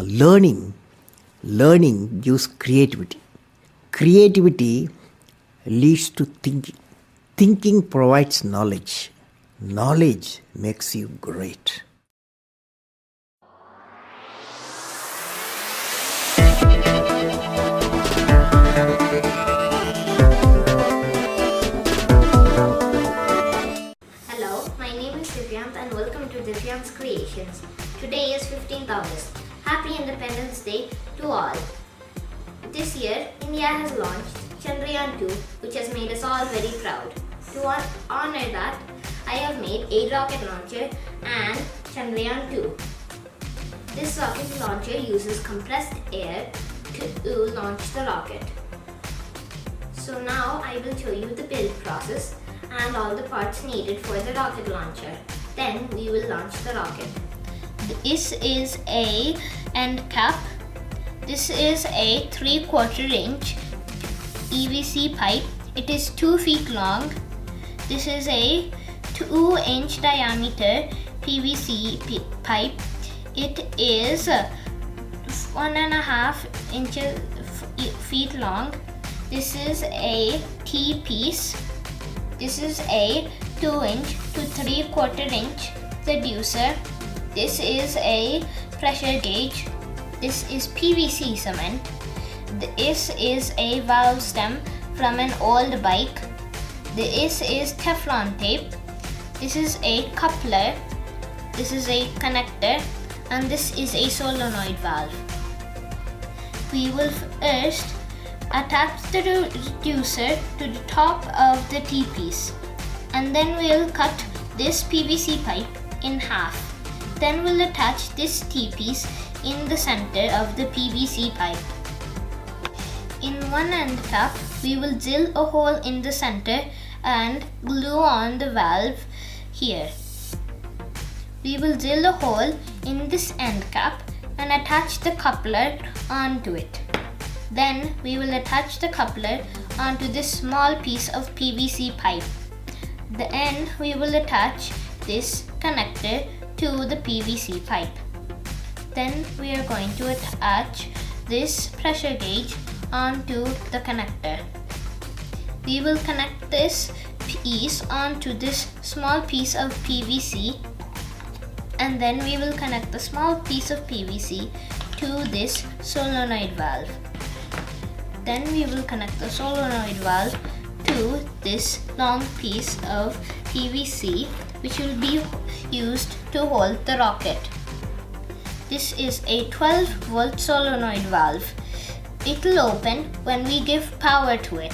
Learning gives creativity. Creativity leads to thinking. Thinking provides knowledge. Knowledge makes you great. Hello, my name is Divyant and welcome to Divyant's Creations. Today is 15th August. Happy Independence Day to all. This year, India has launched Chandrayaan 2, which has made us all very proud. To honor that, I have made a rocket launcher and Chandrayaan 2. This rocket launcher uses compressed air to launch the rocket. So now I will show you the build process and all the parts needed for the rocket launcher. Then we will launch the rocket. This is a end cap. This is a 3/4 inch PVC pipe. It is 2 feet long. This is a 2-inch diameter PVC pipe. It is 1.5 feet long. This is a T-piece. This is a 2-inch to 3/4 inch reducer. This is a pressure gauge. This is PVC cement. This is a valve stem from an old bike. This is Teflon tape. This is a coupler. This is a connector. And this is a solenoid valve. We will first attach the reducer to the top of the T-piece. And then we'll cut this PVC pipe in half. Then we'll attach this T-piece in the center of the PVC pipe. In one end cap, we will drill a hole in the center and glue on the valve here. We will drill a hole in this end cap and attach the coupler onto it. Then we will attach the coupler onto this small piece of PVC pipe. The end we will attach this connector to the PVC pipe. Then we are going to attach this pressure gauge onto the connector. We will connect this piece onto this small piece of PVC, and then we will connect the small piece of PVC to this solenoid valve. Then we will connect the solenoid valve to this long piece of PVC, which will be used to hold the rocket. This is a 12-volt solenoid valve. It will open when we give power to it.